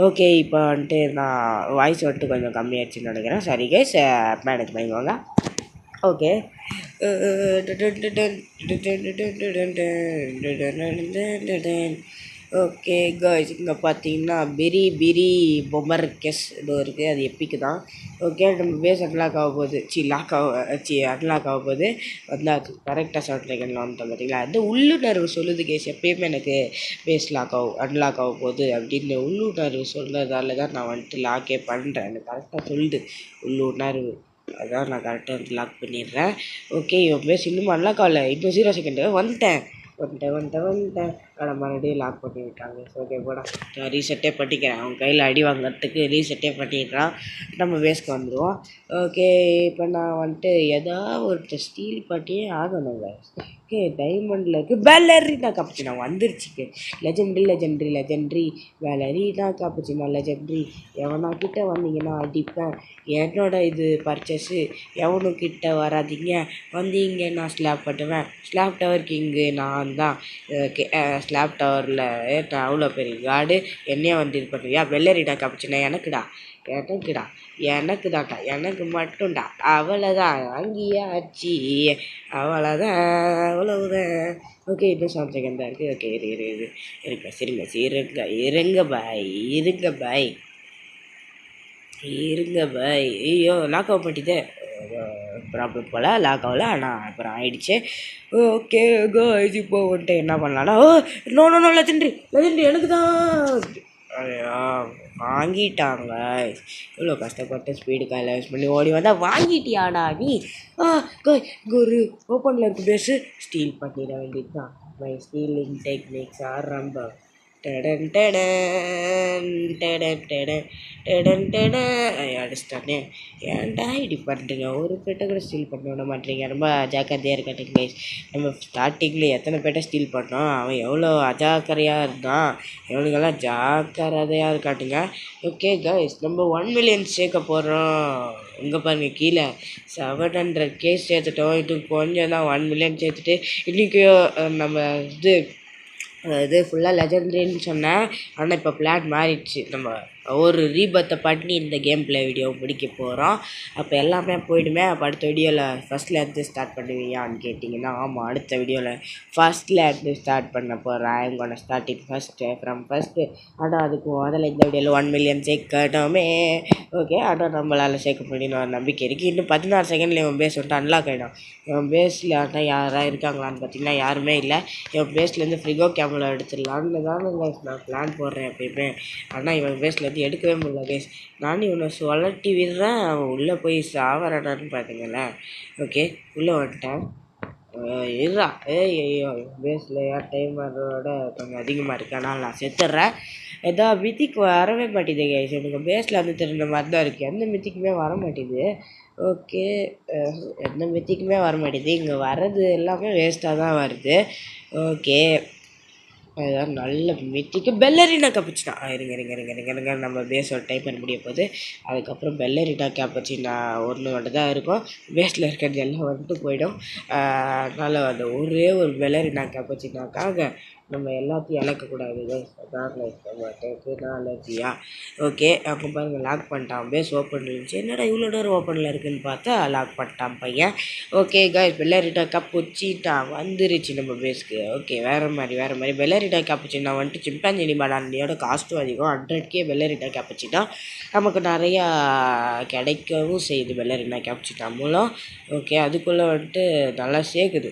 S1: ஓகே, இப்போ வந்துட்டு நான் வாய்ஸ் வந்துட்டு கொஞ்சம் கம்மியாகிடுச்சுன்னு நினைக்கிறேன். சரி கைஸ், மேனேஜ் பண்ணிக்கோங்க. ஓகே, ஓகே காய்ஸ், இங்கே பார்த்தீங்கன்னா பிரி பொமர்கெஸ் ஏதோ இருக்குது. அது எப்பிக்கு தான். ஓகே, நம்ம பேஸ் அன்லாக் ஆக போகுது. அன்லாக் ஆக போகுது. வந்தாச்சு கரெக்டாக 7 செகண்டில் வந்துட்டோம். பார்த்தீங்களா? அது உள்ளுணர்வு சொல்லுது கேஸ். எப்பயுமே எனக்கு பேஸ் அன்லாக் ஆக போகுது அப்படின்னு உள்ளுணர்வு சொல்கிறதால தான் நான் வந்துட்டு லாக்கே பண்ணுறேன். எனக்கு கரெக்டாக சொல்லுது உள்ளுணர்வு. அதான் நான் கரெக்டாக வந்து லாக் பண்ணிடுறேன். ஓகே, இவன் பேஸ் இன்னும் அன்லாக் ஆகலை. இன்னும் 0 செகண்டு வந்துட்டேன். ஆனால் மறுபடியும் லாக் பண்ணி விட்டாங்க. ஓகே போடா, நான் ரீசெட்டே பண்ணிக்கிறேன். அவங்க கையில் அடி வாங்கிறதுக்கு ரீசெட்டே பண்ணிடுறான். நம்ம பேஸ்க்கு வந்துடுவோம். ஓகே, இப்போ நான் வந்துட்டு ஏதாவது ஒரு ஸ்டீல் பண்ணியே ஆகணுங்க. ஓகே, டைமண்டில் இருக்குது. பேலரினா காப்புச்சினா வந்துருச்சுக்கு. Legendary Ballerina Cappuccina legendary. எவனா கிட்டே வந்தீங்கன்னா அடிப்பேன். என்னோட இது பர்ச்சேஸு. எவனுக்கிட்ட வராதிங்க. வந்தீங்க நான் ஸ்லாப் பண்ணுவேன். ஸ்லாப் டவர் கிங்கு நான் தான். ஸ்லாப் டவரில் நான் அவ்வளோ பெரிய கார்டு. என்னையே வந்து இது பண்ணுவியா? வெள்ளரிடா காப்புச்சினா எனக்குடா தான்டா. எனக்கு மட்டும்டா. அவ்வளோதான், அங்கேயாச்சு. அவ்வளோதான். ஓகே, இன்னும் 7 செகண்ட் தான் இருக்குது. ஓகே, இருங்க பாய். ஐயோ, லாக் ஆக மாட்டேதே. ப்ராப்ளம் போல் லாக் ஆகலை. ஆனால் அப்புறம் ஆயிடுச்சு. ஓகே காய்ஸ், இப்போ வந்துட்டு என்ன பண்ணலான்னா, நோ லெஜெண்ட்ரி எனக்கு தான். ஐயா, வாங்கிட்டாங்க. இவ்வளோ கஷ்டப்பட்டு ஸ்பீடு யூஸ் பண்ணி ஓடி வந்தால் வாங்கிட்டியாடா நீ? ஒரு ஓப்பனில் இருக்க பேஸு ஸ்டீல் பண்ணிட வேண்டியது தான். மை ஸ்டீலிங் டெக்னிக்ஸ் ஆரம்பம். அடிச்சிட்டானே. ஏன்டா இப்படி பண்ணுறீங்க? ஒரு பேட்டை கூட ஸ்டீல் பண்ண விட மாட்டேறீங்க. ரொம்ப அஜாக்கிரதையாக இருக்கட்டும் கைஸ். நம்ம ஸ்டார்டிங்கில் எத்தனை பேட்டை ஸ்டீல் பண்ணோம். அவன் எவ்வளோ அஜாக்கிரதையாக இருந்தான். எவ்வளோக்கெல்லாம் ஜாக்கிரதையாக இருக்காட்டுங்க. ஓகே கைஸ், நம்ம 1 மில்லியன் சேர்க்க போகிறோம். இங்கே பாருங்கள், கீழே 700K சேர்த்துட்டோம். இது கொஞ்சம் தான். 1 மில்லியன் சேர்த்துட்டு இன்றைக்கி நம்ம இது ஃபுல்லாக லெஜெண்ட்ரின்னு சொன்னேன். ஆனால் இப்போ பிளான் மாறிடுச்சு. நம்ம ஒரு ரீபத்தை பண்ணி இந்த கேம் பிளே வீடியோ முடிக்க போகிறோம். அப்போ எல்லாமே போயிடுமே. அப்போ அடுத்த வீடியோவில் ஃபஸ்ட்லேருந்து ஸ்டார்ட் பண்ணுவீங்கன்னு கேட்டிங்கன்னா, ஆமாம், அடுத்த வீடியோவில் ஃபஸ்ட்லேருந்து ஸ்டார்ட் பண்ண போகிறேன். எங்களோட ஸ்டார்டிங் ஃப்ரம் ஃபஸ்ட்டு. ஆனால் அதுக்கு முதல்ல இந்த வீடியோவில் 1 மில்லியன் சேர்க்கணுமே. ஓகே, ஆனால் நம்மளால் சேர்க்க முடியும்னு ஒரு நம்பிக்கை இருக்குது. இன்னும் 16 செகண்டில் இவன் பேஸ் வந்துட்டு அன்லாக் ஆகிடும். இவன் பேஸில் ஆனால் யாராக இருக்காங்களான்னு பார்த்தீங்கன்னா யாருமே இல்லை. இவன் பேஸ்லேருந்து ஃப்ரிகோ கேமரா எடுத்துடலான்னு தான் நான் பிளான் போடுறேன் எப்பயுமே. ஆனால் இவன் பேஸில் எடுக்கவே முடியல கேஸ். நானும் இவனை சுழட்டி விடுறேன். அவன் உள்ளே போய் சாவறானான்னு பார்த்துங்களேன். ஓகே, உள்ளே வந்துட்டேன். இருறா. ஐயோ, பேஸில் டைமரோட கொஞ்சம் அதிகமாக இருக்கு. ஆனால் நான் செத்துட்றேன். ஏதோ மித்திக்கு வரவே மாட்டேது கேஸ். எனக்கு பேஸில் வந்து தெரிஞ்ச மாதிரி தான் இருக்குது. எந்த மித்திக்குமே வர மாட்டேது. ஓகே, எந்த மித்திக்குமே வர மாட்டேது. இங்கே வர்றது எல்லாமே வேஸ்ட்டாக தான் வருது. ஓகே, அதுதான் நல்ல மித்திக்கு பெல்லரினா கேப்பச்சினா. இருங்க நம்ம பேஸோட டைப் பண்ண முடிய போகுது. அதுக்கப்புறம் பெல்லரினா கேப்பச்சினா ஒன்று மட்டும் தான் இருக்கும். பேஸில் இருக்கிறது எல்லாம் வந்துட்டு போயிடும். அதனால் அந்த ஒரே ஒரு பெல்லரினா கேப்பச்சினாக்காக நம்ம எல்லாத்தையும் இழக்கக்கூடாது கைஸ். அதான் கைஸ் நம்ம டெக்னாலஜியா. ஓகே அப்போ பாருங்கள் லாக் பண்ணிட்டான். பேஸ் ஓப்பன் இருந்துச்சு. என்னடா இவ்வளோ நேரம் ஓப்பனில் இருக்குதுன்னு பார்த்தா லாக் பண்ணிட்டான் பையன். ஓகே கைஸ் பெல்லரிட்டா கப்புச்சிட்டான் வந்துருச்சு நம்ம பேஸ்க்கு. ஓகே வேறு மாதிரி பெல்லரிட்டா கப்புச்சின்னா வந்துட்டு சிம்பாஞ்சினி பனானியோட காஸ்ட்டும் அதிகம். 100K பெல்லரிட்டா கப்புச்சிட்டா நமக்கு நிறையா கிடைக்கவும் செய்யுது பெல்லரிட்டா கப்புச்சிட்டா மூலம். ஓகே அதுக்குள்ளே வந்துட்டு நல்லா சேர்க்குது.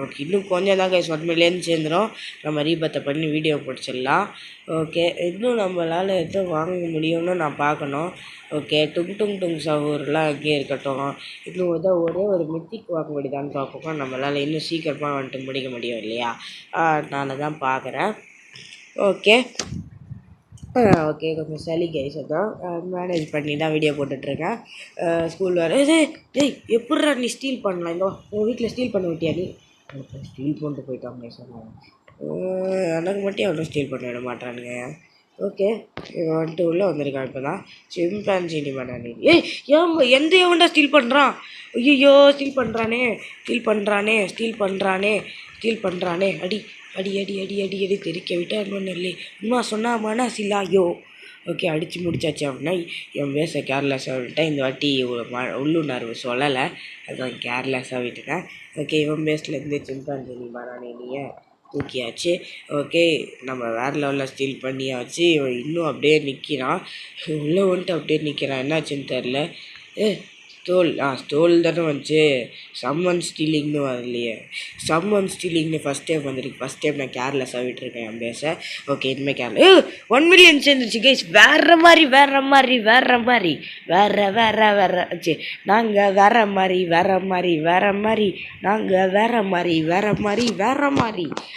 S1: ஓகே இன்னும் கொஞ்சம் தான் கைஸ் 1 மில்லியன் சேர்ந்துடும். நம்ம ரீபத்தை பண்ணி வீடியோ பிடிச்சிடலாம். ஓகே இன்னும் நம்மளால் எதோ வாங்க முடியும்னு நான் பார்க்கணும். ஓகே டுங் சவூர்லாம் அங்கேயே இருக்கட்டும். இன்னும் ஏதோ ஒரே ஒரு மித்திக் வாங்க முடியுதான்னு பார்ப்போம். நம்மளால் இன்னும் சீக்கிரமாக வந்துட்டு முடிக்க முடியும் இல்லையா? அதனால தான் பார்க்குறேன். ஓகே ஓகே கொஞ்சம் சளி கைஸ் தான் மேனேஜ் பண்ணி தான் வீடியோ போட்டுட்ருக்கேன். ஸ்கூல் வேறு டேய் எப்பட்றா நீ ஸ்டீல் பண்ணலாம்? இந்த உங்கள் வீட்டில் ஸ்டீல் பண்ண விட்டியா நீ? ஸ்டீல் பண்ணிட்டு போயிட்டாங்க சொன்னாங்க. எனக்கு மட்டும் எவ்வளோ ஸ்டீல் பண்ண விட மாட்டானுங்க. ஓகே வந்துட்டு உள்ளே வந்திருக்கான் இப்போ தான் சிம்பான்சினி பனானி. எந்த எவன்டா ஸ்டீல் பண்ணுறான்? ஐயோ ஸ்டீல் பண்ணுறானே அடி அடி அடி அடி அடி அடி தெரிக்க விட்டா இன்னொன்று இல்லை உமா சொன்னாமாண்ணா சில்லாயோ. ஓகே அடித்து முடிச்சாச்சு அப்படின்னா என் பேச கேர்லெஸ்ஸாக விட்டேன். இந்த வாட்டி உள்ளுணர்வு சொல்லலை, அதுதான் கேர்லெஸ்ஸாக விட்டுட்டேன். ஓகே இவன் பேஸ்லேருந்து சிம்பான்சினி பனானியை தூக்கியாச்சு. ஓகே நம்ம வேறு லெவலில் ஸ்டீல் பண்ணியாச்சு. இவன் இன்னும் அப்படியே நிற்கிறான். உள்ளே வந்துட்டு அப்படியே நிற்கிறான். என்னாச்சுன்னு தெரில. ஸ்டோல் தானே வந்துச்சு. சம்மன் ஸ்டீலிங்னு வரலையே. சம்மன் ஸ்டீலிங்னு ஃபஸ்ட் டைம் வந்துருக்கு. ஃபஸ்ட் டைம் நான் கேர்லெஸ்ஸாக விட்டுருக்கேன் என் பேச. ஓகே இனிமேல் கேர்லெஸ் 1 மில்லியன் சேர்ந்துருச்சு கைஸ். வேறு மாதிரி சரி நாங்கள் வேறு மாதிரி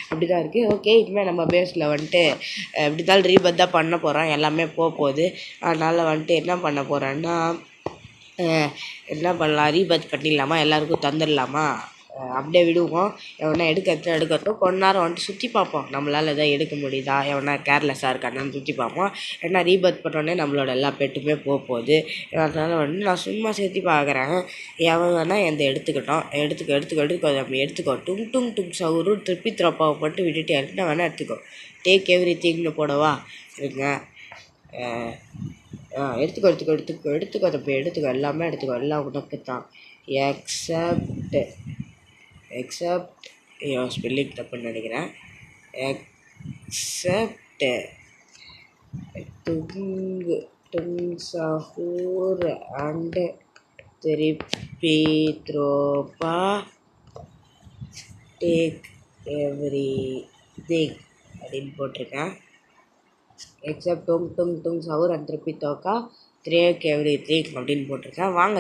S1: அப்படி தான் இருக்குது. ஓகே இனிமேல் நம்ம பேஸில் வந்துட்டு இப்படி தான் ரீபத் தான் பண்ண போகிறோம். எல்லாமே போகுது. அதனால் வந்துட்டு என்ன பண்ண போகிறேன்னா என்ன பண்ணலாம், ரீபத் பண்ணிடலாமா, எல்லாருக்கும் தந்துடலாமா, அப்படியே விடுவோம். எவனா எடுக்கட்டும். கொஞ்ச நேரம் வந்துட்டு சுற்றி பார்ப்போம். நம்மளால் எதாவது எடுக்க முடியுதா, எவனா கேர்லெஸ்ஸாக இருக்கான்னு சுற்றி பார்ப்போம். ஏன்னா ரீபத் பண்ணோடனே நம்மளோட எல்லா பெட்டுமே போகுது. அதனால் வந்து நான் சும்மா சேர்த்து பார்க்குறேன். எவன் வேணால் எந்த எடுத்துக்கிட்டோம். எடுத்துக்கோ டுங் சவுரு திருப்பி திரப்பாவை போட்டு விட்டுட்டு என்ன வேணால் எடுத்துக்கோ. டேக் எவ்ரி திங்னு போடவா இருங்க. எடுத்துக்கோ தம்பி எடுத்துக்கோ. எல்லாமே எடுத்துக்கோ. எல்லாம் உனக்கு தான். எக்ஸப்ட் ஸ்பெல்லிங் தப்புன்னு நினைக்கிறேன். எக்ஸப்ட் டுங் சஹூர் அண்ட் திருப்பி த்ரோபா டேக் எவ்ரி திங் அப்படின்னு போட்டிருக்கேன். எக்ஸப்ட் டுங் சவுர் அண்ட் திருப்பி தோக்கா த்ரேக் எவ்ரி திங் அப்படின்னு போட்டிருக்கேன். வாங்க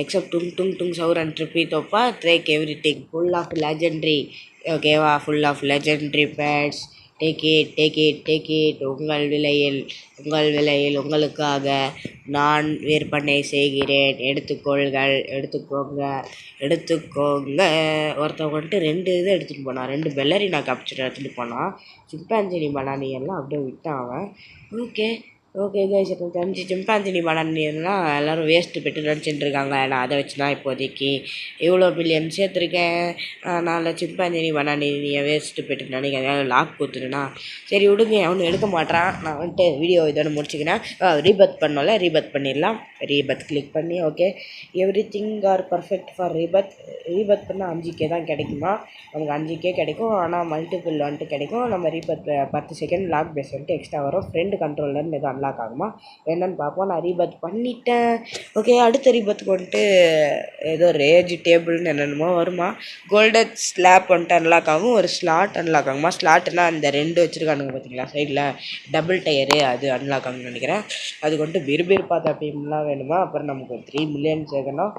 S1: எக்ஸப்ட் டுங் சவுர் அண்ட் திருப்பி தோப்பா த்ரேக் everything full of legendary. ஓகேவா? Full of legendary bats. Take it. உங்கள் விலையில் உங்களுக்காக நான் விற்பனை செய்கிறேன். எடுத்துக்கோங்க. ஒருத்தவங்க வந்துட்டு 2 இது எடுத்துகிட்டு போனான். 2 பெல்லரி நான் கேப்சர் எடுத்துகிட்டு போனான். சிம்பான்சினி பனானி எல்லாம் அப்படியே விட்டான் அவன். ஓகே கைஸ் இப்போ தெரிஞ்சு சிம்பான்சினி பனானியெல்லாம் எல்லோரும் வேஸ்ட்டு பெட்டு நினச்சிட்டு இருக்காங்க. நான் அதை வச்சு தான் இப்போதைக்கு இவ்வளோ மில்லியன் சேர்த்துருக்கேன். அதனால் சிம்பான்சினி பனானியை வேஸ்ட்டு பெட்டு நினைக்கிறேன். லாக் கொடுத்துருனா சரி விடுங்க, அவனு எடுக்க மாட்டான். நான் வந்துட்டு வீடியோ இதோட முடிச்சுக்கிறேன். ரீபத் பண்ணோம்ல, ரீபத் பண்ணிடலாம். ரீபத் கிளிக் பண்ணி okay everything are perfect for rebirth பண்ணால் 5K தான் கிடைக்குமா? நமக்கு 5K கிடைக்கும். ஆனால் மல்டிபிள் வந்துட்டு கிடைக்கும். நம்ம ரீபத் 10 செகண்ட் லாக் பேஸ் வந்துட்டு எக்ஸ்ட்ரா வரும். ஃப்ரெண்டு கண்ட்ரோலர்னு எதுவும் அன்லாக் ஆகுமா என்னன்னு பார்ப்போம். நான் ரீபத் பண்ணிட்டேன். ஓகே அடுத்த ரீபத்துக்கு வந்துட்டு ஏதோ ரேஜ் டேபிள்னு என்னென்னமோ வருமா. கோல்டன் ஸ்லாப் வந்துட்டு அன்லாக் ஆகும். ஒரு ஸ்லாட் அன்லாக் ஆகுமா. ஸ்லாட்னா அந்த 2 வச்சுருக்கானுங்க பார்த்தீங்களா சைடில் டபுள் டயரு, அது அன்லாக் ஆகும்னு நினைக்கிறேன். அதுக்கு வந்துட்டு பிர்பிர் பார்த்த பீம்லாம் வேணுமா. அப்புறம் நமக்கு 3 மில்லியன் சேர்க்கணும்.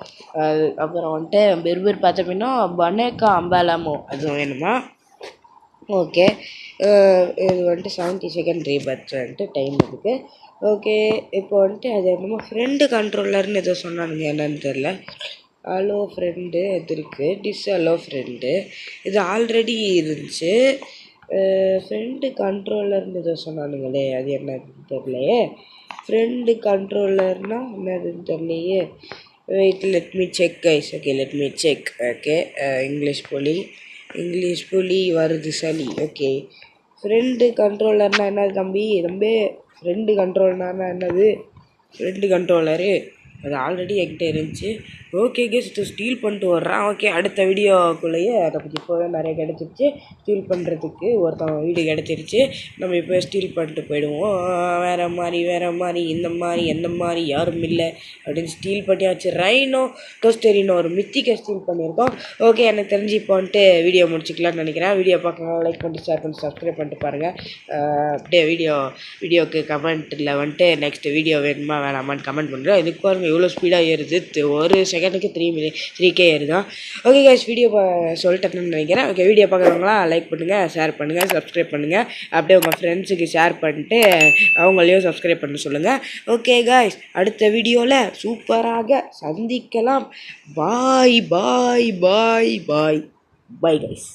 S1: அப்புறம் வந்துட்டு பிர்பிர் பார்த்த பீம்னா பனேக்கா அம்பாலாமோ அதுவும் வேணுமா. ஓகே இது வந்துட்டு 70 செகண்ட் ரீபத் வந்துட்டு டைம் இருக்குது. ஓகே இப்போ வந்துட்டு அது என்னமோ ஃப்ரெண்டு கண்ட்ரோலர்னு ஏதோ சொன்னானுங்க, என்னன்னு தெரில. அலோ ஃப்ரெண்டு அது இருக்குது. அலோ ஃப்ரெண்டு இது ஆல்ரெடி இருந்துச்சு. ஃப்ரெண்டு கண்ட்ரோலர்னு ஏதோ சொன்னானுங்களே, அது என்னதுன்னு தெரிலையே. ஃப்ரெண்டு கண்ட்ரோலர்னால் என்னதுன்னு தெரிலையே. Wait let me check guys. Okay let me check. Okay English போலி இங்கிலீஷ் புலி வருது சளி. ஓகே, ஃப்ரெண்டு கண்ட்ரோலர்னால் என்னது தம்பி? ஃப்ரெண்டு கண்ட்ரோலர்னால் என்னது? ஃப்ரெண்டு கண்ட்ரோலரு அது ஆல்ரெடி என்கிட்ட இருந்துச்சு. ஓகே கேஸ், ஸ்டீல் பண்ணிட்டு வர்றான். ஓகே, அடுத்த வீடியோக்குள்ளேயே நமக்கு இப்போவே நிறைய கிடச்சிருச்சு. ஸ்டீல் பண்ணுறதுக்கு ஒருத்தவங்க வீடு கிடச்சிருச்சு. நம்ம இப்போ ஸ்டீல் பண்ணிட்டு போயிடுவோம். வேறு மாதிரி இந்த மாதிரி எந்த மாதிரி யாரும் இல்லை அப்படின்னு ஸ்டீல் பண்ணியாச்சு. ரைனோ டோஸ்டரினோ ஒரு மித்திக்க ஸ்டீல் பண்ணியிருக்கோம். ஓகே, எனக்கு தெரிஞ்சு இப்போ வந்துட்டு வீடியோ முடிச்சிக்கலாம்னு நினைக்கிறேன். வீடியோ பார்க்கலாம், லைக் பண்ணிட்டு ஷேர் பண்ணிட்டு சப்ஸ்கிரைப் பண்ணிட்டு பாருங்கள். அப்படியே வீடியோவுக்கு கமெண்ட்டில் வந்துட்டு நெக்ஸ்ட் வீடியோ வேணுமா வேணாமான்னு கமெண்ட் பண்ணுறேன். இதுக்கு பாருங்கள் எவ்வளோ ஸ்பீடாக ஏறுது, ஒரு செகண்டுக்கு 3K ஏறுதான். ஓகே கைஸ், வீடியோ சொல்லிட்டேன்னு நினைக்கிறேன். ஓகே, வீடியோ பார்க்குறவங்களாம் லைக் பண்ணுங்கள், ஷேர் பண்ணுங்கள், சப்ஸ்கிரைப் பண்ணுங்கள். அப்படியே உங்கள் ஃப்ரெண்ட்ஸுக்கு ஷேர் பண்ணிட்டு அவங்களையும் சப்ஸ்கிரைப் பண்ண சொல்லுங்கள். ஓகே கைஸ், அடுத்த வீடியோவில் சூப்பராக சந்திக்கலாம். பாய் பாய் பாய் பாய் பாய் கைஸ்.